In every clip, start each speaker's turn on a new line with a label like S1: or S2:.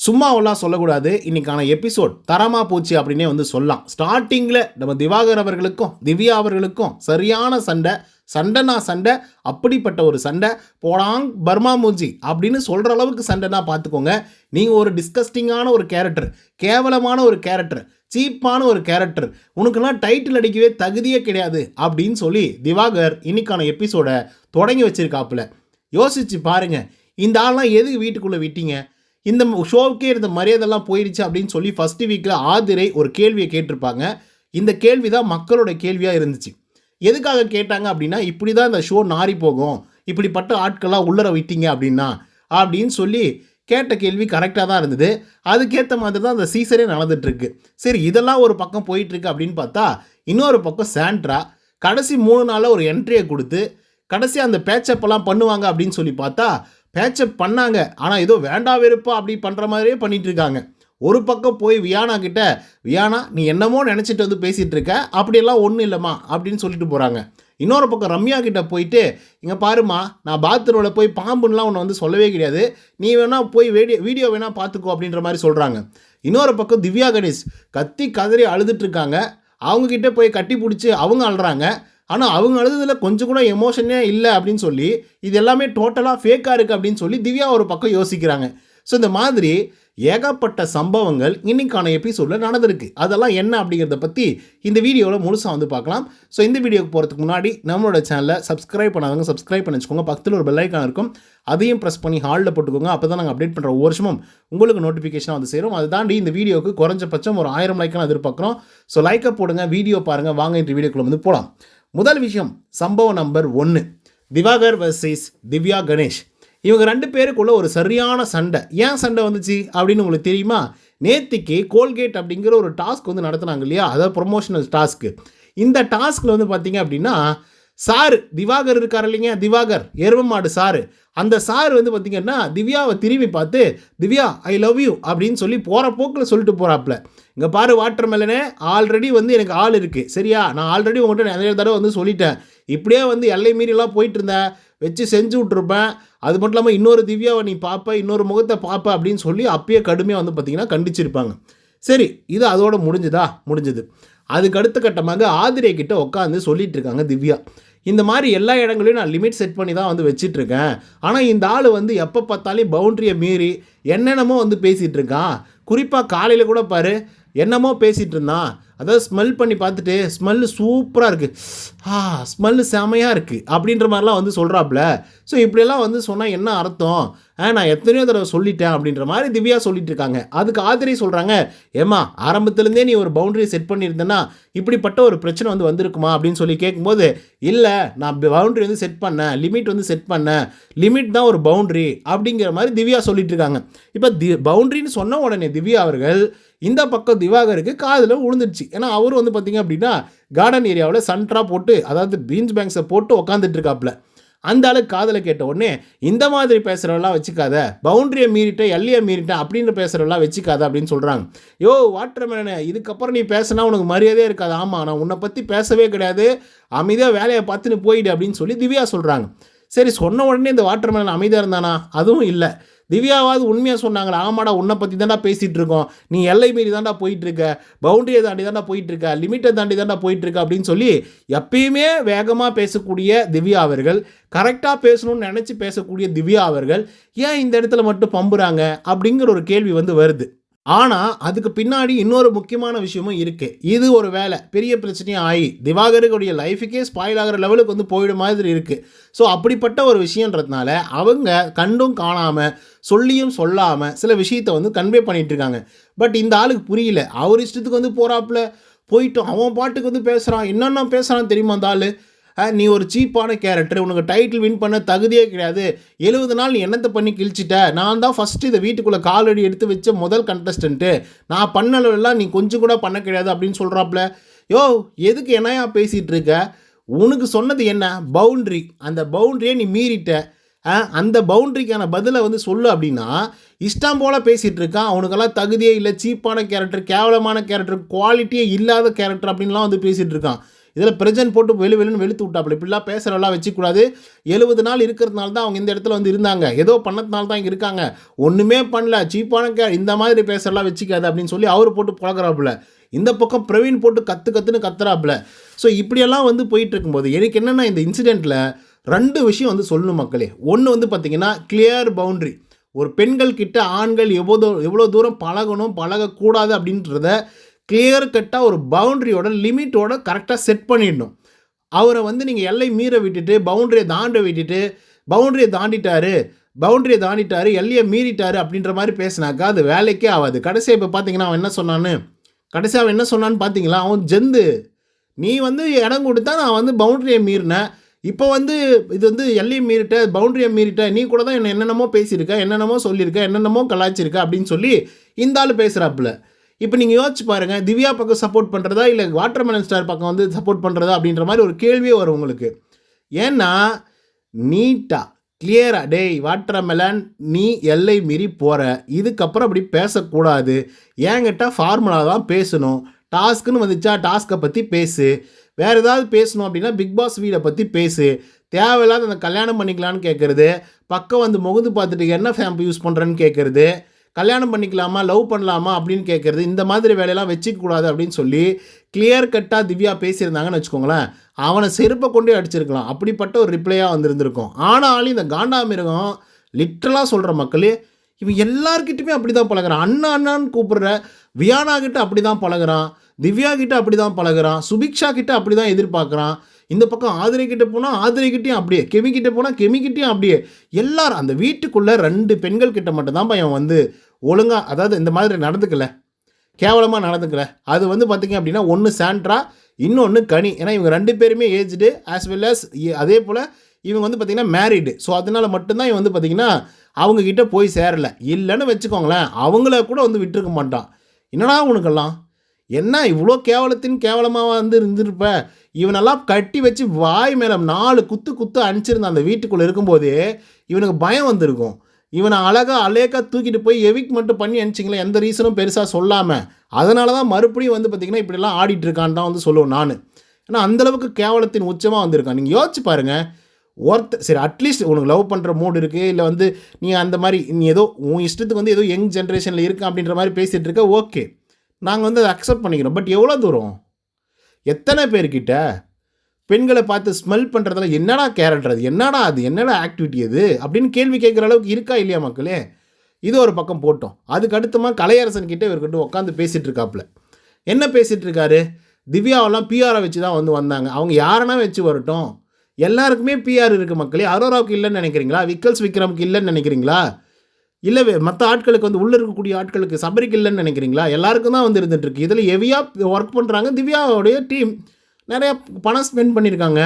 S1: சும்மாவெல்லாம் சொல்லக்கூடாது. இன்னைக்கான எபிசோட் தரமா போச்சு அப்படின்னே வந்து சொல்லலாம். ஸ்டார்ட்டிங்கில் நம்ம திவாகர் அவர்களுக்கும் திவ்யா அவர்களுக்கும் சரியான சண்டை. சண்டைனா சண்டை, அப்படிப்பட்ட ஒரு சண்டை. போடாங் பர்மா மூஞ்சி அப்படின்னு சொல்கிற அளவுக்கு சண்டைனா பார்த்துக்கோங்க. நீங்கள் ஒரு டிஸ்கஸ்டிங்கான ஒரு கேரக்டர், கேவலமான ஒரு கேரக்டர், சீப்பான ஒரு கேரக்டர், உனக்கெல்லாம் டைட்டில் அடிக்கவே தகுதியே கிடையாது அப்படின்னு சொல்லி திவாகர் இன்னைக்கான எபிசோடை தொடங்கி வச்சிருக்காப்புல. யோசிச்சு பாருங்க, இந்த ஆள்லாம் எதுக்கு வீட்டுக்குள்ளே விட்டீங்க? இந்த ஷோவுக்கே இருந்த மரியாதைலாம் போயிடுச்சு அப்படின்னு சொல்லி ஃபஸ்ட்டு வீக்கில் ஆதிரை ஒரு கேள்வியை கேட்டிருப்பாங்க. இந்த கேள்வி தான் மக்களோட கேள்வியாக இருந்துச்சு. எதுக்காக கேட்டாங்க அப்படின்னா, இப்படி தான் இந்த ஷோ நாரி போகும், இப்படிப்பட்ட ஆட்கள்லாம் உள்ளர விட்டீங்க அப்படின்னா அப்படின்னு சொல்லி கேட்ட கேள்வி கரெக்டாக தான் இருந்தது. அதுக்கேற்ற மாதிரி தான் அந்த சீசனே நடந்துகிட்ருக்கு. சரி, இதெல்லாம் ஒரு பக்கம் போயிட்டுருக்கு அப்படின்னு பார்த்தா, இன்னொரு பக்கம் சாண்ட்ரா கடைசி 3 நாளில் ஒரு என்ட்ரியை கொடுத்து கடைசி அந்த பேச்சப்பெல்லாம் பண்ணுவாங்க அப்படின்னு சொல்லி பார்த்தா பேச்சப் பண்ணாங்க. ஆனால் ஏதோ வேண்டா வெறுப்பா அப்படி பண்ணுற மாதிரியே பண்ணிகிட்டு இருக்காங்க. ஒரு பக்கம் போய் வியானா கிட்ட, வியானா நீ என்னமோ நினச்சிட்டு வந்து பேசிகிட்டு இருக்க, அப்படியெல்லாம் ஒன்றும் இல்லைம்மா அப்படின்னு சொல்லிட்டு போகிறாங்க. இன்னொரு பக்கம் ரம்யா கிட்ட போயிட்டு, இங்கே பாருமா, நான் பாத்ரூமில் போய் பாம்புன்னெலாம் ஒன்று வந்து சொல்லவே கிடையாது, நீ வேணால் போய் வீடியோ வேணால் பார்த்துக்கோ அப்படின்ற மாதிரி சொல்கிறாங்க. இன்னொரு பக்கம் திவ்யா கணேஷ் கத்தி கதறி அழுதுட்டுருக்காங்க. அவங்கக்கிட்ட போய் கட்டி பிடிச்சி அவங்க அழுறாங்க. ஆனால் அவங்க அழுதுதில் கொஞ்சம் கூட எமோஷனே இல்லை அப்படின்னு சொல்லி, இது எல்லாமே டோட்டலாக ஃபேக்காக இருக்குது அப்படின்னு சொல்லி திவ்யா ஒரு பக்கம் யோசிக்கிறாங்க. ஸோ இந்த மாதிரி ஏகப்பட்ட சம்பவங்கள் இன்னைக்கான எபிசோடில் நடந்திருக்கு. அதெல்லாம் என்ன அப்படிங்கிறத பற்றி இந்த வீடியோவில் முழுசாக வந்து பார்க்கலாம். ஸோ இந்த வீடியோக்கு போகிறதுக்கு முன்னாடி நம்மளோட சேனலை சப்ஸ்கிரைப் பண்ணாதவங்க சப்ஸ்கிரைப் பண்ணி வச்சுக்கோங்க. பக்கத்தில் ஒரு பெல் ஐக்கான் இருக்கும், அதையும் ப்ரெஸ் பண்ணி ஹாலில் போட்டுக்கோங்க. அப்போ தான் நாங்கள் அப்டேட் பண்ணுற ஒவ்வொரு வருஷமும் உங்களுக்கு நோட்டிஃபிகேஷனாக வந்து சேரும். அதை தாண்டி இந்த வீடியோக்கு குறைஞ்சபட்சம் ஒரு 1000 லைக்கான எதிர்பார்க்குறோம். ஸோ லைக்கை போடுங்க, வீடியோ பாருங்கள். வாங்க இந்த வீடியோக்குள்ளே வந்து போகலாம். முதல் விஷயம், சம்பவம் நம்பர் 1, திவாகர் வர்சஸ் திவ்யா கணேஷ். இவங்க 2 பேருக்குள்ள ஒரு சரியான சண்டை. ஏன் சண்டை வந்துச்சு அப்படின்னு உங்களுக்கு தெரியுமா? நேத்திக்கு கோல்கேட் அப்படிங்கிற ஒரு டாஸ்க் வந்து நடத்துனாங்க இல்லையா, அதாவது ப்ரொமோஷனல் டாஸ்க்கு. இந்த டாஸ்கில் வந்து பார்த்தீங்க அப்படின்னா, சாரு திவாகர் இருக்கார் இல்லைங்க, திவாகர் எருமமாடு சாரு, அந்த சார் வந்து பார்த்திங்கன்னா திவ்யாவை திரும்பி பார்த்து, திவ்யா ஐ லவ் யூ அப்படின்னு சொல்லி போகிற போக்கில் சொல்லிட்டு போகிறாப்புல. இங்கே பாரு வாட்டர் மெலனே, ஆல்ரெடி வந்து எனக்கு ஆள் இருக்குது சரியா, நான் ஆல்ரெடி உங்கள்கிட்ட நிறைய தடவை வந்து சொல்லிட்டேன், இப்படியே வந்து எல்லை மீறிலாம் போயிட்டு இருந்தேன், வச்சு செஞ்சு விட்ருப்பேன், அது மட்டும் இல்லாமல் இன்னொரு திவ்யாவை நீ பார்ப்ப, இன்னொரு முகத்தை பார்ப்ப அப்படின்னு சொல்லி அப்பயே கடுமையாக வந்து பார்த்திங்கன்னா கண்டிச்சிருப்பாங்க. சரி, இது அதோட முடிஞ்சது. அதுக்கு அடுத்த கட்டமாக ஆதிரை கிட்ட உட்காந்து சொல்லிட்டு இருக்காங்க திவ்யா, இந்த மாதிரி எல்லா இடங்களையும் நான் லிமிட் செட் பண்ணி தான் வந்து வச்சிட்ருக்கேன், ஆனால் இந்த ஆள் வந்து எப்போ பார்த்தாலும் பவுண்ட்ரியை மீறி என்னென்னமோ வந்து பேசிகிட்டு இருக்கான். குறிப்பாக காலையில் கூட பாரு, என்னமோ பேசிகிட்டு இருந்தான், அதாவது ஸ்மெல் பண்ணி பார்த்துட்டு ஸ்மெல்லு சூப்பராக இருக்குது, ஸ்மெல்லு செமையாக இருக்குது அப்படின்ற மாதிரிலாம் வந்து சொல்கிறாப்புல. ஸோ இப்படியெல்லாம் வந்து சொன்னால் என்ன அர்த்தம்? நான் எத்தனையோ தடவை சொல்லிட்டேன் அப்படின்ற மாதிரி திவ்யா சொல்லிட்டு இருக்காங்க. அதுக்கு ஆதிரை சொல்கிறாங்க, ஏம்மா ஆரம்பத்துலேருந்தே நீ ஒரு பவுண்டரி செட் பண்ணியிருந்தேன்னா இப்படிப்பட்ட ஒரு பிரச்சனை வந்து வந்திருக்குமா அப்படின்னு சொல்லி கேட்கும்போது, இல்லை நான் பவுண்டரி வந்து செட் பண்ணேன், லிமிட் வந்து செட் பண்ணேன், லிமிட் தான் ஒரு பவுண்டரி அப்படிங்கிற மாதிரி திவ்யா சொல்லிட்டு இருக்காங்க. இப்போ பவுண்டரின்னு சொன்ன உடனே திவ்யா அவர்கள் இந்த பக்கம் திவாகருக்கு காதில் விழுந்துடுச்சு. ஏன்னா அவர் வந்து பார்த்திங்க அப்படின்னா கார்டன் ஏரியாவில் சன்ட்ரா போட்டு, அதாவது பீன்ஸ் பேங்க்ஸை போட்டு உக்காந்துட்டு இருக்காப்புல. அந்த ஆளுக்கு காதில் கேட்ட உடனே, இந்த மாதிரி பேசுகிறவெல்லாம் வச்சுக்காத, பவுண்டரியை மீறிட்டேன் எல்லையை மீறிட்டேன் அப்படின்னு பேசுகிறவெல்லாம் வச்சுக்காத அப்படின்னு சொல்கிறாங்க. யோ வாட்டர் மேலனே, இதுக்கப்புறம் நீ பேசினா உனக்கு மரியாதையே இருக்காது. ஆமாம், நான் உன்னை பற்றி பேசவே கிடையாது, அமைதியாக வேலையை பார்த்துன்னு போயிடு அப்படின்னு சொல்லி திவ்யா சொல்கிறாங்க. சரி, சொன்ன உடனே இந்த வாட்டர் மேலன் அமைதியாக இருந்தானா? அதுவும் இல்லை. திவ்யாவாவது உண்மையாக சொன்னாங்களா, ஆமாடா உன்னை பற்றி தாண்டா பேசிகிட்டு இருக்கோம், நீ எல்லை மீறி தாண்டா போயிட்டுருக்க, பவுண்டரியை தாண்டி தாண்டா போயிட்டுருக்க, லிமிட்டை தாண்டி தாண்டா போயிட்டுருக்க அப்படின்னு சொல்லி எப்பயுமே வேகமாக பேசக்கூடிய திவ்யா அவர்கள், கரெக்டாக பேசணும்னு நினச்சி பேசக்கூடிய திவ்யா அவர்கள் ஏன் இந்த இடத்துல மட்டும் பம்புறாங்க அப்படிங்கிற ஒரு கேள்வி வந்து வருது. ஆனால் அதுக்கு பின்னாடி இன்னொரு முக்கியமான விஷயமும் இருக்குது. இது ஒரு வேலை பெரிய பிரச்சனையாக ஆகி திவாகருடைய லைஃபுக்கே ஸ்பாயில் ஆகிற லெவலுக்கு வந்து போயிடும் மாதிரி இருக்குது. ஸோ அப்படிப்பட்ட ஒரு விஷயன்றதுனால அவங்க கண்டும் காணாமல் சொல்லியும் சொல்லாமல் சில விஷயத்தை வந்து கன்வே பண்ணிகிட்ருக்காங்க. பட் இந்த ஆளுக்கு புரியல, அவர் இஷ்டத்துக்கு வந்து போகிறாப்புல, போயிட்டோம் அவன் பாட்டுக்கு வந்து பேசுகிறான், என்னென்ன பேசுகிறான்னு தெரியுமா அந்த ஆள், நீ ஒரு சீப்பான கேரக்டர், உனக்கு டைட்டில் வின் பண்ண தகுதியே கிடையாது, 70 நாள் நீ என்னத்தை பண்ணி கிழிச்சிட்ட, நான் தான் ஃபஸ்ட்டு இதை வீட்டுக்குள்ளே காலடி எடுத்து வச்ச முதல் கண்டஸ்டன்ட்டு, நான் பண்ணலாம் நீ கொஞ்சம் கூட பண்ண கிடையாது அப்படின்னு சொல்கிறாப்புல. யோ எதுக்கு என்னையா பேசிகிட்டு இருக்க, உனக்கு சொன்னது என்ன பவுண்ட்ரி, அந்த பவுண்ட்ரியை நீ மீறிட்ட, அந்த பவுண்ட்ரிக்கான பதிலை வந்து சொல்லு அப்படின்னா இஷ்டம் போல் பேசிகிட்டு இருக்கான். அவனுக்கெல்லாம் தகுதியே இல்லை, சீப்பான கேரக்டர், கேவலமான கேரக்டர், குவாலிட்டியே இல்லாத கேரக்டர் அப்படின்லாம் வந்து பேசிகிட்டு இருக்கான். இதில் பிரஜன் போட்டு வெளுன்னு வெளுத்து விட்டாப்புல. இப்படிலாம் பேசுகிறவெல்லாம் வச்சுக்கூடாது. 70 நாள் இருக்கிறதுனால தான் அவங்க இந்த இடத்துல வந்து இருந்தாங்க, ஏதோ பண்ணதுனால தான் இங்கே இருக்காங்க, ஒன்றுமே பண்ணல, சீப்பான இந்த மாதிரி பேசுகிறலாம் வச்சுக்காது அப்படின்னு சொல்லி அவர் போட்டு பழகிறாப்புல. இந்த பக்கம் பிரவீன் போட்டு கத்துன்னு கத்துறாப்புல. ஸோ இப்படியெல்லாம் வந்து போயிட்டு இருக்கும்போது எனக்கு என்னென்னா, இந்த இன்சிடெண்ட்டில் 2 விஷயம் வந்து சொல்லணும் மக்களே. ஒன்று வந்து பார்த்திங்கன்னா கிளியர் பவுண்ட்ரி. ஒரு பெண்கள் கிட்ட ஆண்கள் எவ்வளோ தூரம் பழகணும் பழகக்கூடாது அப்படின்றத கிளியர் கட்டாக ஒரு பவுண்ட்ரியோட லிமிட்டோட கரெக்டாக செட் பண்ணிடணும். அவரை வந்து நீங்கள் எல்லை மீற விட்டுட்டு பவுண்ட்ரியை தாண்ட விட்டுட்டு பவுண்ட்ரியை தாண்டிட்டாரு எல்லையை மீறிட்டாரு அப்படின்ற மாதிரி பேசினாக்கா அது வேலைக்கே ஆகாது. கடைசியாக இப்போ பார்த்தீங்கன்னா அவன் என்ன சொன்னான்னு பார்த்தீங்களா, அவன் ஜெந்து நீ வந்து இடம் கொடுத்தா நான் வந்து பவுண்ட்ரியை மீறினேன், இப்போ வந்து இது வந்து எல்லையை மீறிட்ட பவுண்ட்ரியை மீறிட்ட, நீ கூட தான் என்ன என்னென்னமோ பேசியிருக்க, என்னென்னமோ சொல்லியிருக்க, என்னென்னமோ கலாய்ச்சிருக்க அப்படின்னு சொல்லி இந்த ஆள் பேசுகிறாப்புல. இப்போ நீங்கள் யோசிச்சு பாருங்கள், திவ்யா பக்கம் சப்போர்ட் பண்ணுறதா இல்லை வாட்டர்மெலன் ஸ்டார் பக்கம் வந்து சப்போர்ட் பண்ணுறதா அப்படின்ற மாதிரி ஒரு கேள்வியே வரும் உங்களுக்கு. ஏன்னா நீட்டாக கிளியராக டேய் வாட்டர்மெலன் நீ எல்லை மீறி போகிற, இதுக்கப்புறம் அப்படி பேசக்கூடாது, ஏங்கிட்ட ஃபார்முலா தான் பேசணும், டாஸ்க்குன்னு வந்துச்சா டாஸ்க்கை பற்றி பேசு, வேறு ஏதாவது பேசணும் அப்படின்னா பிக் பாஸ் வீடை பற்றி பேசு, தேவையில்லாத அந்த கல்யாணம் பண்ணிக்கலான்னு கேட்குறது, பக்கம் வந்து முகுந்து பார்த்துட்டு என்ன ஷாம்பு யூஸ் பண்ணுறேன்னு கேட்குறது, கல்யாணம் பண்ணிக்கலாமா லவ் பண்ணலாமா அப்படின்னு கேட்குறது, இந்த மாதிரி வேலையெல்லாம் வச்சுக்கூடாது அப்படின்னு சொல்லி கிளியர் கட்டாக திவ்யா பேசியிருந்தாங்கன்னு வச்சுக்கோங்களேன், அவனை செருப்பை கொண்டே அடிச்சிருக்கலாம். அப்படிப்பட்ட ஒரு ரிப்ளையாக வந்திருந்திருக்கும். ஆனாலும் இந்த காண்டாமிருகம் லிட்ரலாக சொல்கிற மக்களே, இவன் எல்லார்கிட்டையுமே அப்படி தான் பழகிறான். அண்ணான்னு கூப்பிடுற வியானா கிட்ட அப்படி தான் பழகிறான், திவ்யா கிட்ட அப்படி தான் பழகிறான், சுபிக்ஷா கிட்ட அப்படி தான் எதிர்பார்க்குறான். இந்த பக்கம் ஆதிரை கிட்ட போனால் ஆதிரைக்கிட்டையும் அப்படியே, கெமிக்கிட்ட போனால் கெமிக்கிட்டையும் அப்படியே. எல்லாரும் அந்த வீட்டுக்குள்ளே 2 பெண்கள் கிட்ட மட்டும்தான் பையன் வந்து ஒழுங்காக, அதாவது இந்த மாதிரி நடந்துக்கல, கேவலமாக நடந்துக்கல. அது வந்து பார்த்திங்க அப்படின்னா ஒன்று சாண்ட்ரா, இன்னொன்று கனி. ஏன்னா இவங்க 2 பேருமே ஏஜ்டு ஆஸ் வெல் அஸ் அதே போல் இவங்க வந்து பார்த்திங்கன்னா மேரிடு. ஸோ அதனால் மட்டும்தான் இவன் வந்து பார்த்திங்கன்னா அவங்கக்கிட்ட போய் சேரலை. இல்லைன்னு வச்சுக்கோங்களேன், அவங்கள கூட வந்து விட்டுருக்க மாட்டான். என்னடா உனக்கெல்லாம் என்ன இவ்வளோ கேவலமாக வந்து இருந்திருப்ப, இவனெல்லாம் கட்டி வச்சு வாய் மேலே 4 குத்து அனுப்பிச்சிருந்தான் அந்த வீட்டுக்குள்ளே இருக்கும்போதே இவனுக்கு பயம் வந்திருக்கும். இவனை அழகாக தூக்கிட்டு போய் எவிக் மட்டும் பண்ணி அனுப்பிச்சிங்களேன், எந்த ரீசனும் பெருசாக சொல்லாமல். அதனால தான் மறுபடியும் வந்து பார்த்திங்கன்னா இப்படிலாம் ஆடிட்டு இருக்கான்னு தான் வந்து சொல்லுவேன் நான். ஏன்னா அந்தளவுக்கு கேவலத்தின் உச்சமாக வந்திருக்கான். நீங்கள் யோசிச்சு பாருங்கள், சரி அட்லீஸ்ட் உனக்கு லவ் பண்ணுற மூடு இருக்குது, இல்லை வந்து நீ அந்த மாதிரி நீ ஏதோ உன் இஷ்டத்துக்கு வந்து ஏதோ யங் ஜென்ரேஷனில் இருக்க அப்படின்ற மாதிரி பேசிகிட்டு இருக்க, ஓகே நாங்கள் வந்து அதை அக்செப்ட் பண்ணிக்கிறோம். பட் எவ்வளோ தூரம், எத்தனை பேர்கிட்ட பெண்களை பார்த்து ஸ்மெல் பண்ணுறதுல என்னடா கேரக்டர், அது என்னடா ஆக்டிவிட்டி அது அப்படின்னு கேள்வி கேட்குற அளவுக்கு இருக்கா இல்லையா மக்களே? இது ஒரு பக்கம் போட்டோம். அதுக்கு அடுத்தமாக கலையரசன்கிட்ட இவர்கிட்ட உட்காந்து பேசிகிட்டு இருக்காப்புல. என்ன பேசிகிட்டு இருக்காரு, திவ்யாவெல்லாம் பிஆரை வச்சு தான் வந்தாங்க, அவங்க யாரனா வச்சு வரட்டும், எல்லாருக்குமே பிஆர் இருக்குது மக்களே. அரோராவுக்கு இல்லைன்னு நினைக்கிறீங்களா, விக்ரமுக்கு இல்லைன்னு நினைக்கிறீங்களா, இல்லை மற்ற ஆட்களுக்கு வந்து உள்ளே இருக்கக்கூடிய ஆட்களுக்கு சபரிக்கு இல்லைன்னு நினைக்கிறீங்களா, எல்லாருக்கும் தான் வந்து இருந்துகிட்ருக்கு. இதில் ஹெவியாக ஒர்க் பண்ணுறாங்க திவ்யாவுடைய டீம், நிறையா பணம் ஸ்பெண்ட் பண்ணியிருக்காங்க.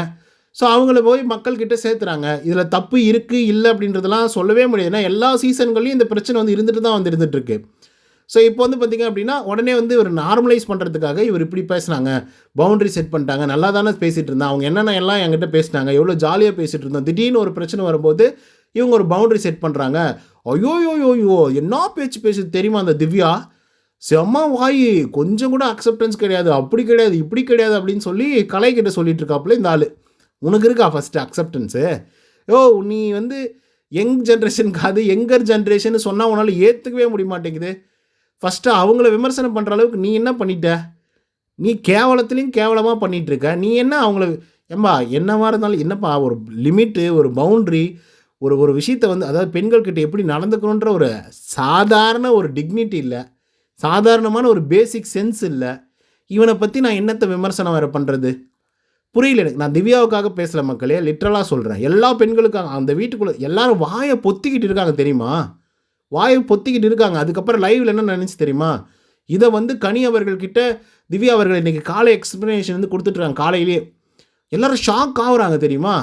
S1: ஸோ அவங்கள போய் மக்கள்கிட்ட சேர்த்துறாங்க. இதில் தப்பு இருக்குது இல்லை அப்படின்றதெல்லாம் சொல்லவே முடியாது. ஏன்னா எல்லா சீசன்களையும் இந்த பிரச்சனை வந்து இருந்துட்டு தான் வந்து இருந்துகிட்ருக்கு. ஸோ இப்போ வந்து பார்த்திங்க அப்படின்னா உடனே வந்து ஒரு நார்மலைஸ் பண்ணுறதுக்காக இவர் இப்படி பேசுனாங்க, பவுண்ட்ரி செட் பண்ணிட்டாங்க, நல்லா தானே பேசிகிட்டு இருந்தாங்க, அவங்க என்னென்ன எல்லாம் என்கிட்ட பேசினாங்க, எவ்வளோ ஜாலியாக பேசிகிட்டு இருந்தோம், திடீர்னு ஒரு பிரச்சனை வரும்போது இவங்க ஒரு பவுண்ட்ரி செட் பண்ணுறாங்க. ஐயோ என்ன பேச்சு பேசுது தெரியுமா அந்த திவ்யா, செம்ம வாய், கொஞ்சம் கூட அக்செப்டன்ஸ் கிடையாது, அப்படி கிடையாது இப்படி கிடையாது அப்படின்னு சொல்லி கலைக்கிட்ட சொல்லிட்டு இருக்காப்புல இந்த ஆள். உனக்கு இருக்கா ஃபஸ்ட்டு அக்செப்டன்ஸு? நீ வந்து யங் ஜென்ரேஷனுக்காது யங்கர் ஜென்ரேஷன் சொன்னால் உன்னால் ஏற்றுக்கவே முடிய மாட்டேங்குது. ஃபஸ்ட்டு அவங்கள விமர்சனம் பண்ணுற அளவுக்கு நீ என்ன பண்ணிட்ட, நீ கேவலத்துலேயும் கேவலமாக பண்ணிகிட்ருக்க. நீ என்ன அவங்கள என்னவாக இருந்தாலும் என்னப்பா ஒரு லிமிட்டு, ஒரு பவுண்ட்ரி, ஒரு விஷயத்தை வந்து அதாவது பெண்கள்கிட்ட எப்படி நடந்துக்கணுன்ற ஒரு சாதாரண ஒரு டிக்னிட்டி இல்லை, சாதாரணமான ஒரு பேசிக் சென்ஸ் இல்லை. இவனை பற்றி நான் என்னத்தை விமர்சனம் வேறு பண்ணுறது புரியல எனக்கு. நான் திவ்யாவுக்காக பேசல மக்களே, லிட்ரலாக சொல்கிறேன். எல்லா பெண்களுக்காக அந்த வீட்டுக்குள்ளே எல்லாரும் வாயை பொத்திக்கிட்டு இருக்காங்க தெரியுமா, வாயை பொத்திக்கிட்டு இருக்காங்க. அதுக்கப்புறம் லைவில் என்ன நினச்சி தெரியுமா, இதை வந்து கனி அவர்கள்கிட்ட திவ்யா அவர்கள் இன்றைக்கி காலை எக்ஸ்ப்ளனேஷன் வந்து கொடுத்துட்ருக்காங்க. காலையிலேயே எல்லோரும் ஷாக் ஆகுறாங்க தெரியுமா.